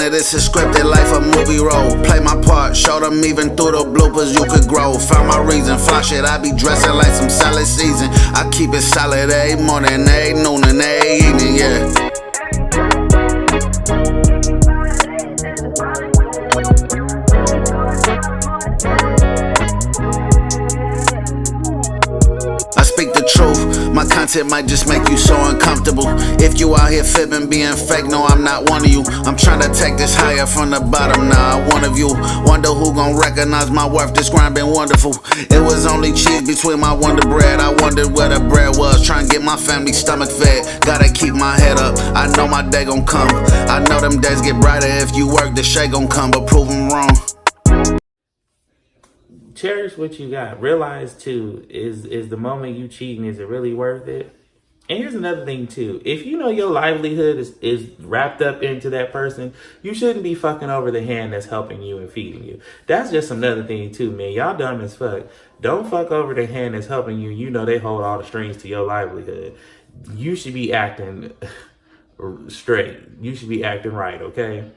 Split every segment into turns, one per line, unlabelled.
of this is scripted life, a movie role. Play my part, show them even through the bloopers you could grow. Found my reason, fly shit, I be dressing like some salad season. I keep it solid every morning, every noon and every evening, yeah. I speak the truth, my content might just make you so uncomfortable. If you out here fibbing, being fake, no, I'm not one of you. I'm trying to take this higher from the bottom, now I one of you. Wonder who gon' recognize my worth, this grind been wonderful. It was only cheese between my Wonder Bread, I wondered where the bread was. Trying to get my family stomach fed, gotta keep my head up, I know my day gon' come. I know them days get brighter, if you work, the shade gon' come, but prove them wrong.
Cherish what you got. Realize too, is the moment you cheating, is it really worth it? And here's another thing too. If you know your livelihood is wrapped up into that person, you shouldn't be fucking over the hand that's helping you and feeding you. That's just another thing too, man. Y'all dumb as fuck. Don't fuck over the hand that's helping you. You know they hold all the strings to your livelihood. You should be acting straight. You should be acting right, okay?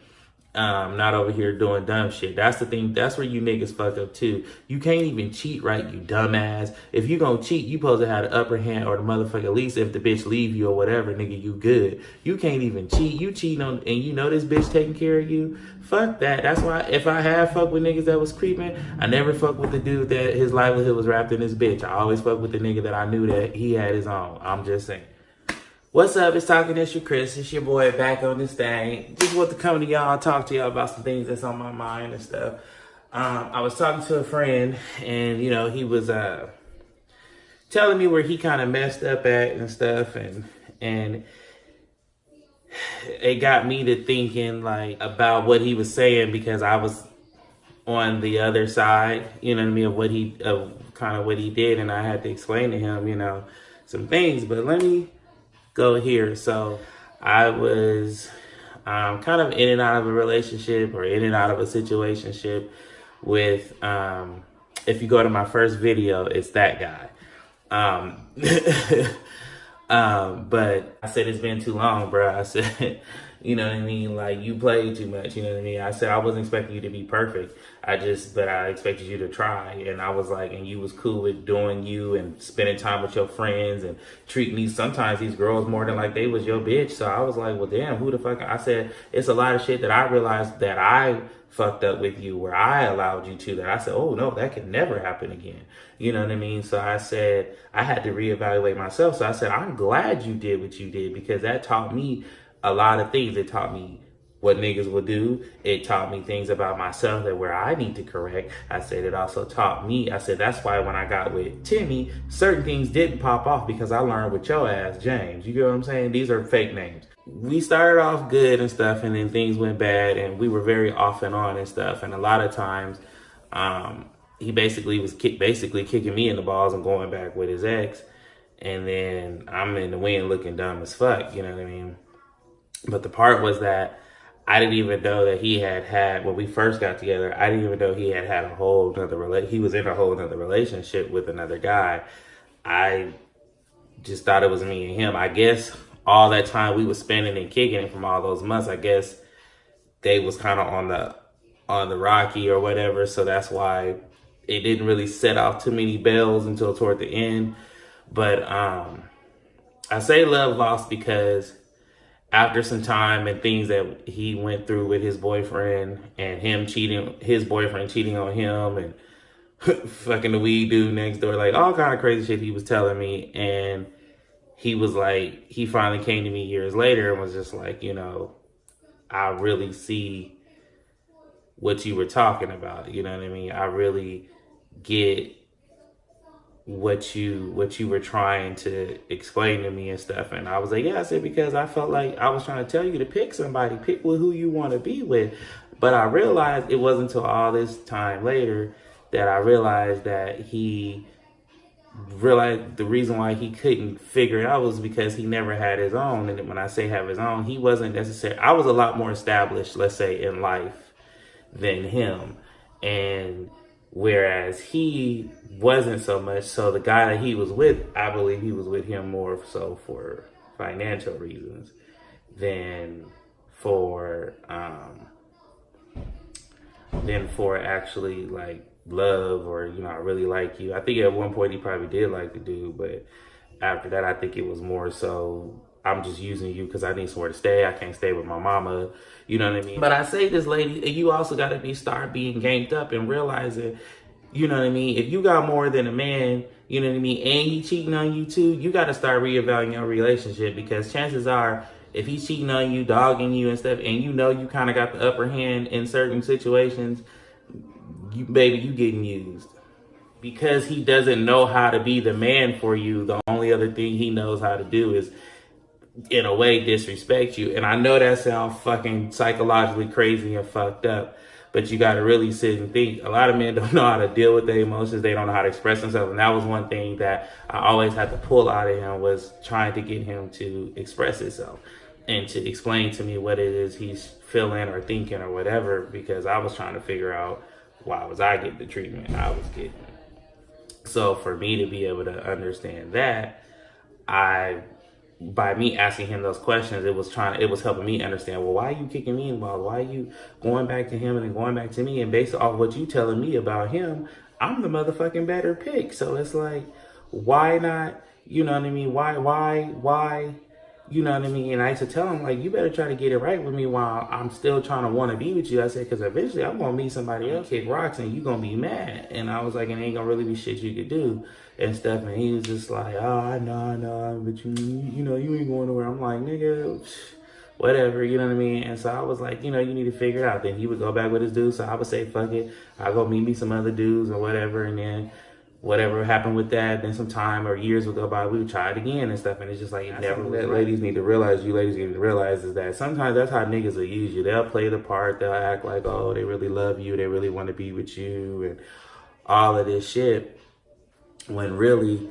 Not over here doing dumb shit. That's the thing. That's where you niggas fuck up too. You can't even cheat right, you dumbass. If you gonna cheat, you supposed to have the upper hand or the motherfucker. At least if the bitch leave you or whatever, nigga, you good. You can't even cheat. You cheating on, and you know this bitch taking care of you. Fuck that. That's why if I had fuck with niggas that was creeping, I never fuck with the dude that his livelihood was wrapped in his bitch. I always fuck with the nigga that I knew that he had his own. I'm just saying. What's up? It's Talking It's your Chris. It's your boy back on this thing. Just want to come to y'all and talk to y'all about some things that's on my mind and stuff. I was talking to a friend and, you know, he was telling me where he kind of messed up at and stuff. And it got me to thinking like about what he was saying because I was on the other side, you know what I mean, of kind of what he did. And I had to explain to him, you know, some things. But let me go here. So I was kind of in and out of a relationship or in and out of a situationship with, if you go to my first video, it's that guy. But I said, it's been too long, bro. I said, you know what I mean? Like, you played too much, you know what I mean? I said, I wasn't expecting you to be perfect. But I expected you to try. And I was like, and you was cool with doing you and spending time with your friends and treating sometimes these girls more than like they was your bitch. So I was like, well, damn, who the fuck? I said, it's a lot of shit that I realized that I fucked up with you where I allowed you to, that I said, oh no, that could never happen again. You know what I mean? So I said, I had to reevaluate myself. So I said, I'm glad you did what you did because that taught me a lot of things. It taught me what niggas will do. It taught me things about myself that where I need to correct. I said it also taught me. I said that's why when I got with Timmy, certain things didn't pop off because I learned with your ass, James. You get what I'm saying? These are fake names. We started off good and stuff, and then things went bad, and we were very off and on and stuff. And a lot of times, he basically was kicking me in the balls and going back with his ex, and then I'm in the wind looking dumb as fuck. You know what I mean? But the part was that I didn't even know that he had, when we first got together, I didn't even know he had a whole nother he was in a whole nother relationship with another guy. I just thought it was me and him. I guess all that time we was spending and kicking it from all those months, I guess they was kind of on the rocky or whatever. So that's why it didn't really set off too many bells until toward the end. But I say love lost because after some time and things that he went through with his boyfriend and his boyfriend cheating on him and fucking the weed dude next door, like all kind of crazy shit he was telling me. And he was like, he finally came to me years later and was just like, you know, I really see what you were talking about. You know what I mean? I really get what you were trying to explain to me and stuff. And I was like, yeah, I said, because I felt like I was trying to tell you to pick somebody, pick with who you want to be with. But I realized it wasn't until all this time later that I realized that he realized the reason why he couldn't figure it out was because he never had his own. And when I say have his own, he wasn't necessarily, I was a lot more established, let's say, in life than him. And whereas he wasn't so much. So the guy that he was with, I believe he was with him more so for financial reasons than for than for actually like love or, you know, I really like you. I think at one point he probably did like the dude, but after that, I think it was more so I'm just using you because I need somewhere to stay. I can't stay with my mama. You know what I mean? But I say this, lady, you also got to start being ganked up and realizing, you know what I mean? If you got more than a man, you know what I mean, and he cheating on you too, you got to start reevaluating your relationship, because chances are, if he's cheating on you, dogging you and stuff, and you know you kind of got the upper hand in certain situations, you, baby, you getting used. Because he doesn't know how to be the man for you, the only other thing he knows how to do is, in a way, disrespect you. And I know that sounds fucking psychologically crazy and fucked up, but you got to really sit and think. A lot of men don't know how to deal with their emotions. They don't know how to express themselves. And that was one thing that I always had to pull out of him, was trying to get him to express himself and to explain to me what it is he's feeling or thinking or whatever, because I was trying to figure out why was I getting the treatment I was getting. So for me to be able to understand that, by me asking him those questions, it was helping me understand, well, why are you kicking me involved? Why are you going back to him and then going back to me? And based off what you telling me about him, I'm the motherfucking better pick. So it's like, why not? You know what I mean? Why? You know what I mean? And I used to tell him, like, you better try to get it right with me while I'm still trying to want to be with you. I said, because eventually I'm going to meet somebody else, kick rocks, and you going to be mad. And I was like, and ain't going to really be shit you could do and stuff. And he was just like, oh, I know, but you know, you ain't going nowhere. I'm like, nigga, whatever, you know what I mean? And so I was like, you know, you need to figure it out. Then he would go back with his dudes. So I would say, fuck it, I'll go meet me some other dudes or whatever. And then whatever happened with that, then some time or years would go by, we would try it again and stuff. And it's just like, it never. That ladies need to realize, you ladies need to realize, is that sometimes that's how niggas will use you. They'll play the part. They'll act like, oh, they really love you. They really want to be with you and all of this shit, when really,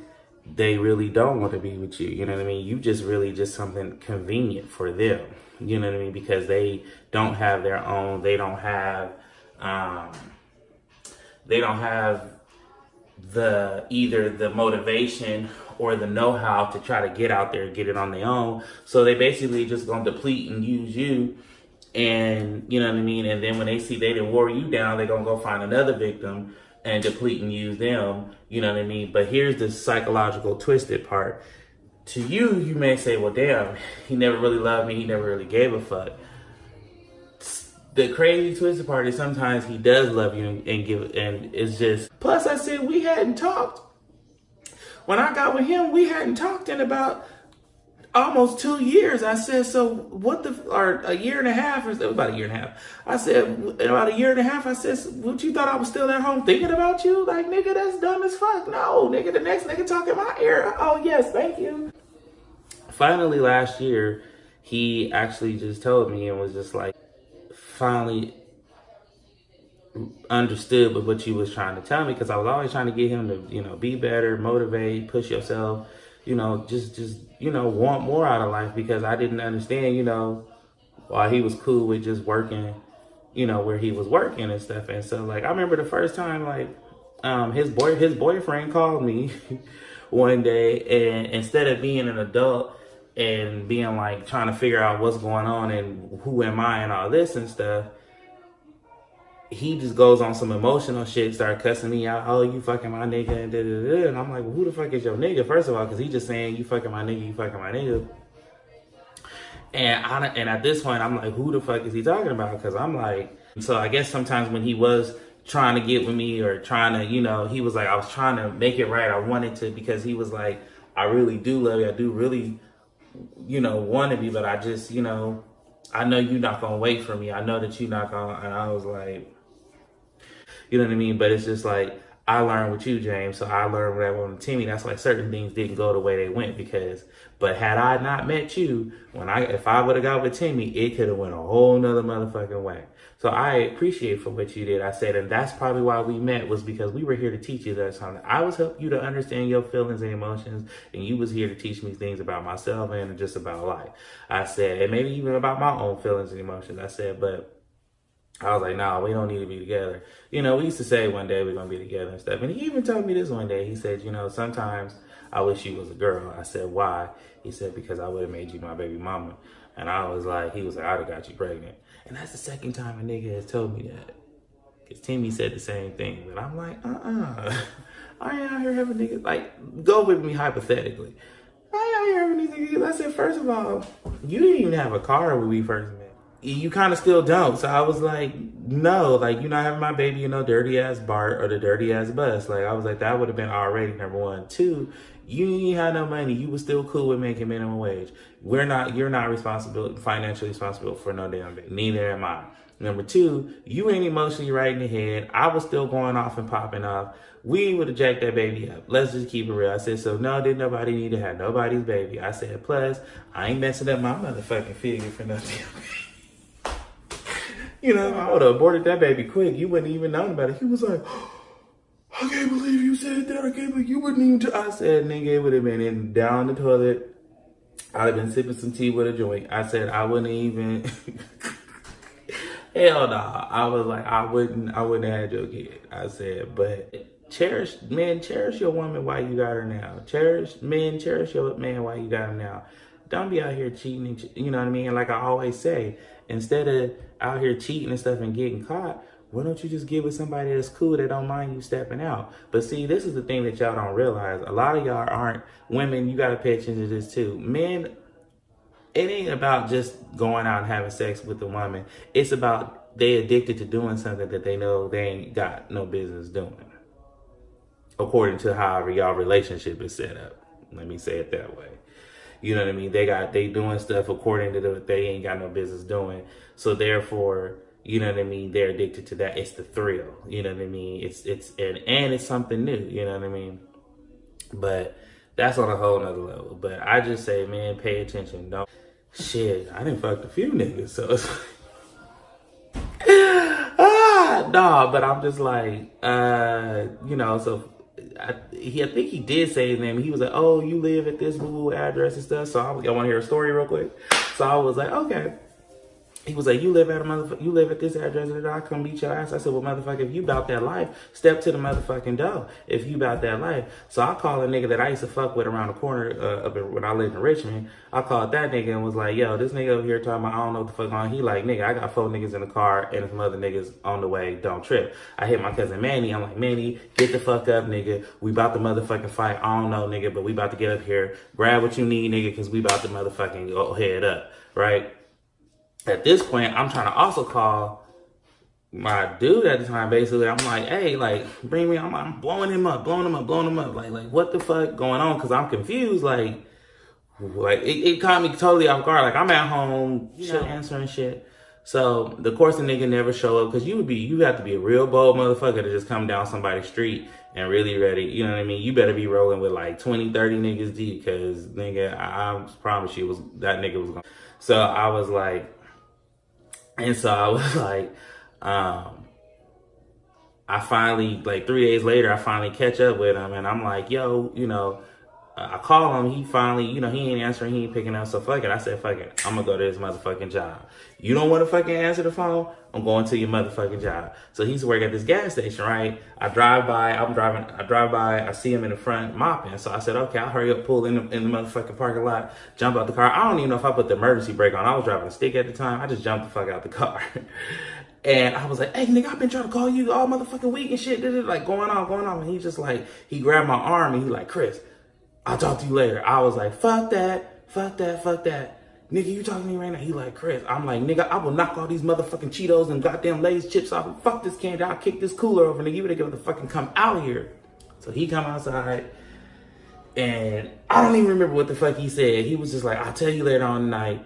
they really don't want to be with you. You know what I mean? You just really just something convenient for them. You know what I mean? Because they don't have their own, they don't have either the motivation or the know-how to try to get out there and get it on their own. So they basically just gonna deplete and use you, and you know what I mean? And then when they see they didn't wore you down, they're gonna go find another victim and deplete and use them. You know what I mean? But here's the psychological twisted part. To you, you may say, well, damn, he never really loved me, he never really gave a fuck. The crazy twisted part is sometimes he does love you and give, and it's just. Plus, I said we hadn't talked. When I got with him, we hadn't talked in about almost 2 years. I said, so what or a year and a half, or about a year and a half. I said, in about a year and a half, I said, what, you thought I was still at home thinking about you? Like, nigga, that's dumb as fuck. No, nigga, the next nigga talking my ear. Oh, yes, thank you. Finally, last year, he actually just told me and was just like, finally understood with what you was trying to tell me, because I was always trying to get him to, you know, be better, motivate, push yourself, you know, just you know, want more out of life, because I didn't understand, you know, why he was cool with just working, you know, where he was working and stuff. And so, like, I remember the first time, like, his boyfriend called me one day, and instead of being an adult and being like trying to figure out what's going on and who am I and all this and stuff, he just goes on some emotional shit, start cussing me out. Oh, you fucking my nigga, and da-da-da-da. And I'm like, well, who the fuck is your nigga? First of all, because he just saying you fucking my nigga, you fucking my nigga. And at this point, I'm like, who the fuck is he talking about? Because I'm like, so I guess sometimes when he was trying to get with me or trying to, you know, he was like, I was trying to make it right. I wanted to, because he was like, I really do love you. I do really, you know, want to be, but I just, you know, I know you're not going to wait for me. I know that you're not going to, and I was like, you know what I mean? But it's just like, I learned with you, James. So I learned that with Timmy. That's why certain things didn't go the way they went, because, but had I not met you, if I would have got with Timmy, it could have went a whole nother motherfucking way. So I appreciate for what you did. I said, and that's probably why we met, was because we were here to teach you that something. I was helping you to understand your feelings and emotions, and you was here to teach me things about myself and just about life. I said, and maybe even about my own feelings and emotions. I said, but I was like, nah, we don't need to be together. You know, we used to say one day we're going to be together and stuff. And he even told me this one day. He said, you know, sometimes I wish you was a girl. I said, why? He said, because I would have made you my baby mama. And I was like, he was like, I'd have got you pregnant. And that's the second time a nigga has told me that. Because Timmy said the same thing. But I'm like, I ain't out here having niggas. Like, go with me hypothetically. I ain't out here having these niggas. I said, first of all, you didn't even have a car when we first met. You kind of still don't. So I was like, no, like, you're not having my baby in no dirty ass BART or the dirty ass bus. Like, I was like, that would have been already number one. Two, you ain't had no money. You was still cool with making minimum wage. You're not responsible, financially responsible for no damn baby. Neither am I. Number two, you ain't emotionally right in the head. I was still going off and popping off. We would have jacked that baby up. Let's just keep it real. I said, so no, didn't nobody need to have nobody's baby. I said, plus, I ain't messing up my motherfucking figure for nothing. You know, I would have aborted that baby quick. You wouldn't even known about it. He was like, I can't believe you said that. I can't believe you wouldn't even. I said, nigga, it would have been down the toilet. I'd have been sipping some tea with a joint. I said, I wouldn't even. Hell no. I was like, I wouldn't have had your kid. I said, but cherish your woman while you got her now. Cherish your man while you got him now. Don't be out here cheating, you know what I mean? Like I always say, instead of out here cheating and stuff and getting caught, why don't you just get with somebody that's cool that don't mind you stepping out? But see, this is the thing that y'all don't realize. A lot of y'all aren't women. You got to pay attention to this too. Men, it ain't about just going out and having sex with the woman. It's about they addicted to doing something that they know they ain't got no business doing. According to however y'all relationship is set up. Let me say it that way. You know what I mean? They doing stuff according to what they ain't got no business doing. So therefore, you know what I mean? They're addicted to that. It's the thrill. You know what I mean? And it's something new. You know what I mean? But that's on a whole nother level. But I just say, man, pay attention. Don't shit. I done fucked a few niggas, so it's nah. But I'm just like, you know, so. I think he did say his name. He was like, oh, you live at this Google address and stuff. So I want to hear a story real quick. So I was like, okay. He was like, you live at this address and I come beat your ass. I said, well, motherfucker, if you about that life, step to the motherfucking door. If you about that life. So I called a nigga that I used to fuck with around the corner when I lived in Richmond. I called that nigga and was like, yo, this nigga over here talking about I don't know what the fuck on. He like, nigga, I got 4 niggas in the car and some other niggas on the way. Don't trip. I hit my cousin Manny. I'm like, Manny, get the fuck up, nigga. We about to motherfucking fight. I don't know, nigga, but we about to get up here. Grab what you need, nigga, because we about to motherfucking go head up, right? At this point, I'm trying to also call my dude at the time. Basically, I'm like, hey, like, bring me. I'm blowing him up. Like, what the fuck going on? Because I'm confused. Like it caught me totally off guard. Like, I'm at home, answering shit. So the course the nigga never show up because you have to be a real bold motherfucker to just come down somebody's street and really ready. You know what I mean? You better be rolling with like 20, 30 niggas deep because nigga, I promise you that nigga was going. So I was like. And so I was like, I finally, like 3 days later, I finally catch up with him. And I'm like, yo, you know, I call him. He finally, you know, he ain't answering. He ain't picking up. So fuck it. I said, fuck it. I'm going to go to this motherfucking job. You don't want to fucking answer the phone? I'm going to your motherfucking job. So he's working at this gas station, right? I drive by. I see him in the front mopping. So I said, okay, I'll hurry up, pull in the motherfucking parking lot, jump out the car. I don't even know if I put the emergency brake on. I was driving a stick at the time. I just jumped the fuck out the car. And I was like, hey, nigga, I've been trying to call you all motherfucking week and shit. Like, going on. And he just like, he grabbed my arm and he like, Chris, I'll talk to you later. I was like, fuck that. Nigga, you talking to me right now? He like, Chris. I'm like, nigga, I will knock all these motherfucking Cheetos and goddamn Lay's chips off and fuck this candy. I'll kick this cooler over. Nigga, you better get the fucking come out here. So he come outside and I don't even remember what the fuck he said. He was just like, I'll tell you later on tonight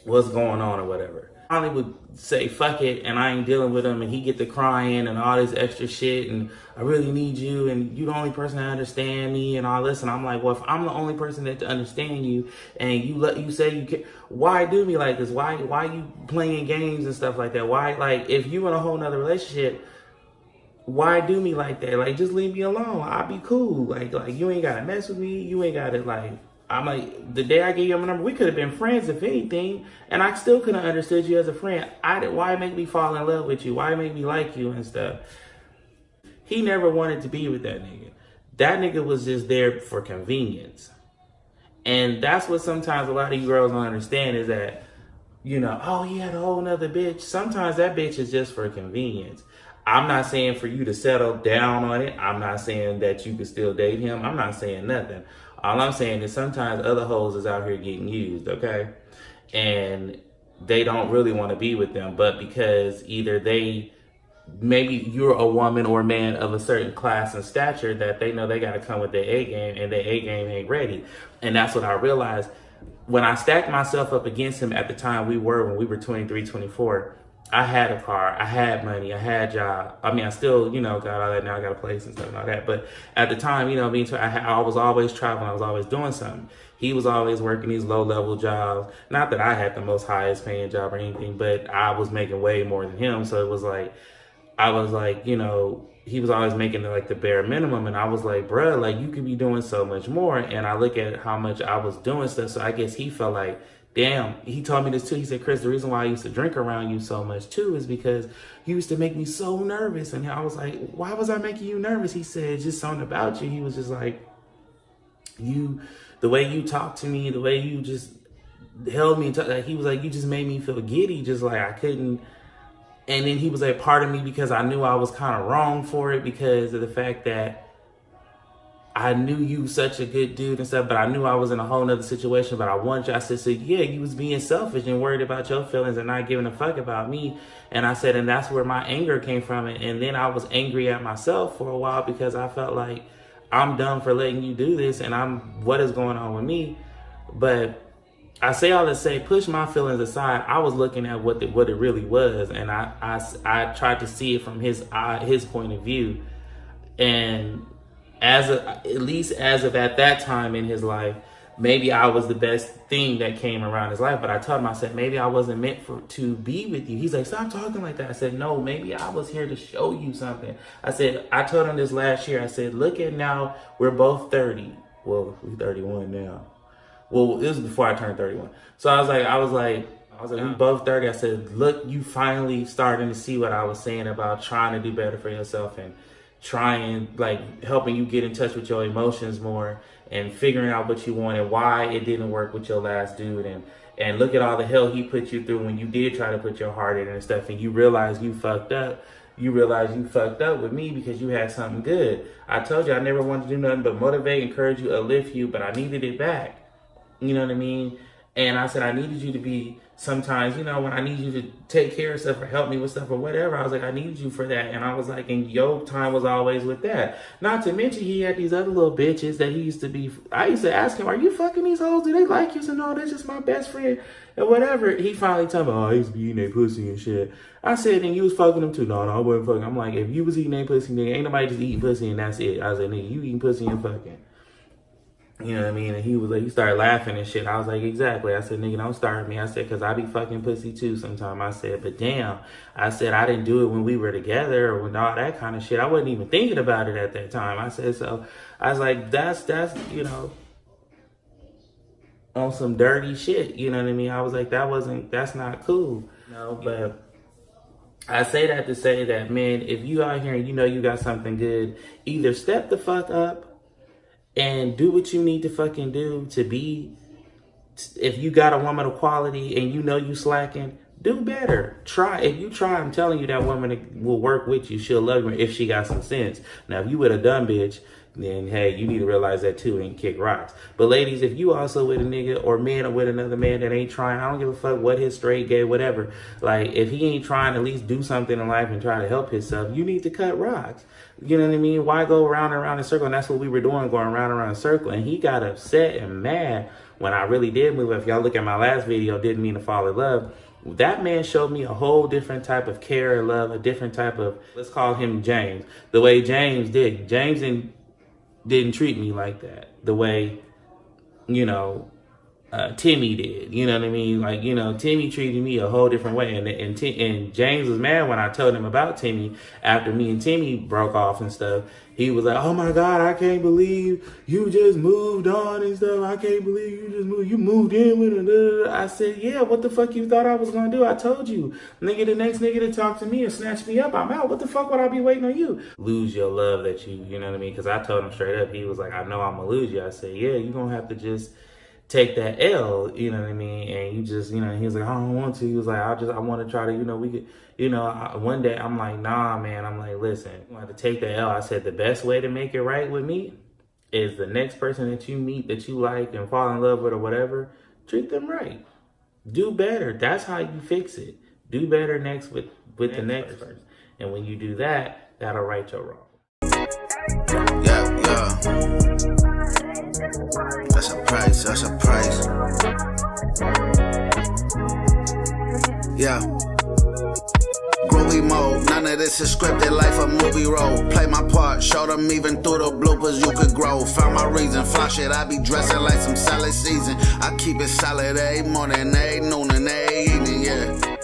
what's going on or whatever. I only would say fuck it and I ain't dealing with him and he get to crying and all this extra shit and I really need you and you the only person that understand me and all this. And I'm like, well, if I'm the only person that understand you and you say you can, why do me like this? Why you playing games and stuff like that? Why, like, if you in a whole nother relationship, why do me like that? Like, just leave me alone. I'll be cool. Like you ain't gotta mess with me. You ain't gotta like. I'm like, the day I gave you my number, we could have been friends if anything, and I still couldn't have understood you as a friend. Why make me fall in love with you? Why make me like you and stuff? He never wanted to be with that nigga. That nigga was just there for convenience. And that's what sometimes a lot of you girls don't understand is that, you know, oh, he had a whole nother bitch. Sometimes that bitch is just for convenience. I'm not saying for you to settle down on it. I'm not saying that you could still date him. I'm not saying nothing. All I'm saying is sometimes other hoes is out here getting used, okay? And they don't really want to be with them, but because either maybe you're a woman or a man of a certain class and stature that they know they got to come with their A game and their A game ain't ready. And that's what I realized when I stacked myself up against him at the time when we were 23, 24. I had a car, I had money, I had a job. I mean, I still, got all that. Now I got a place and stuff and all that. But at the time, I was always traveling. I was always doing something. He was always working these low-level jobs. Not that I had the most highest paying job or anything, but I was making way more than him. So it was like, he was always making like the bare minimum. And I was like, bruh, like you could be doing so much more. And I look at how much I was doing stuff. So I guess he felt like, damn, he told me this too. He said, Chris, the reason why I used to drink around you so much too is because you used to make me so nervous. And I was like, why was I making you nervous? He said, just something about you. He was just like, the way you talked to me, the way you just held me, he was like, you just made me feel giddy, just like I couldn't. And then he was like, part of me, because I knew I was kind of wrong for it because of the fact that I knew you such a good dude and stuff, but I knew I was in a whole nother situation. But I wanted you, I said, so yeah, you was being selfish and worried about your feelings and not giving a fuck about me. And I said, and that's where my anger came from. And then I was angry at myself for a while because I felt like I'm dumb for letting you do this and what is going on with me? But I say all to say, push my feelings aside. I was looking at what it really was. And I tried to see it from his point of view. And at least as of at that time in his life, maybe I was the best thing that came around his life. But I told him, I said, maybe I wasn't meant to be with you. He's like, stop talking like that. I said, no, maybe I was here to show you something. I told him this last year, I said, look at now, we're both 30. Well, we're 31 now. Well, this was before I turned 31. So I was like, we both 30. I said, look, you finally starting to see what I was saying about trying to do better for yourself and trying, like, helping you get in touch with your emotions more and figuring out what you want and why it didn't work with your last dude. And look at all the hell he put you through when you did try to put your heart in and stuff. And you realize you fucked up. You realize you fucked up with me because you had something good. I told you I never wanted to do nothing but motivate, encourage you, uplift you, but I needed it back. You know what I mean? And I said, I needed you to be sometimes, when I need you to take care of stuff or help me with stuff or whatever, I was like, I needed you for that. And I was like, and your time was always with that. Not to mention he had these other little bitches that he used to be. I used to ask him, are you fucking these hoes? Do they like you? So no, that's just my best friend and whatever. He finally told me, oh, I used to be eating their pussy and shit. I said, and you was fucking them too. No, I wasn't fucking. I'm like, if you was eating their pussy, nigga, ain't nobody just eating pussy and that's it. I was like, nigga, you eating pussy and fucking. You know what I mean? And he was like, he started laughing and shit. I was like, exactly. I said, nigga, don't start me. I said, because I be fucking pussy too sometime. I said, but damn. I said, I didn't do it when we were together or when all that kind of shit. I wasn't even thinking about it at that time. I said, so I was like, that's on some dirty shit. You know what I mean? I was like, that's not cool. But I say that to say that, man, if you out here and you got something good, either step the fuck up and do what you need to fucking do to be. If you got a woman of quality and you slacking, do better. Try. If you try, I'm telling you, that woman will work with you. She'll love you if she got some sense. Now, if you with a dumb bitch, then hey, you need to realize that too and kick rocks. But ladies, if you also with a nigga or man or with another man that ain't trying, I don't give a fuck what his straight, gay, whatever. Like, if he ain't trying to at least do something in life and try to help himself, you need to cut rocks. You know what I mean? Why go round and round in a circle? And that's what we were doing, going round and round in a circle. And he got upset and mad when I really did move. If y'all look at my last video, didn't mean to fall in love. That man showed me a whole different type of care and love, a different type of, let's call him James. The way James did. James didn't treat me like that. The way, Timmy did. You know what I mean? Like, Timmy treated me a whole different way. And James was mad when I told him about Timmy after me and Timmy broke off and stuff. He was like, oh my God, I can't believe you just moved on and stuff. I can't believe you moved in with her. I said, yeah, what the fuck you thought I was going to do? I told you. Nigga, the next nigga to talk to me and snatch me up, I'm out. What the fuck would I be waiting on you? Lose your love that you know what I mean? Because I told him straight up, he was like, I know I'm going to lose you. I said, yeah, you're going to have to just take that L, you know what I mean? And you just, you know, he was like, I don't want to. He was like, I want to try to, you know, we could, you know, one day I'm like, nah, man. I'm like, listen, I want to take the L. I said, the best way to make it right with me is the next person that you meet that you like and fall in love with or whatever, treat them right. Do better. That's how you fix it. Do better next with the next person. And when you do that, that'll right your wrong.
Yeah, yeah. That's a price, that's a price. Yeah. Groovy mode, none of this is scripted, life a movie role. Play my part, show them even through the bloopers you could grow. Found my reason, fly shit, I be dressing like some salad season. I keep it solid every morning, every noon and every evening, yeah.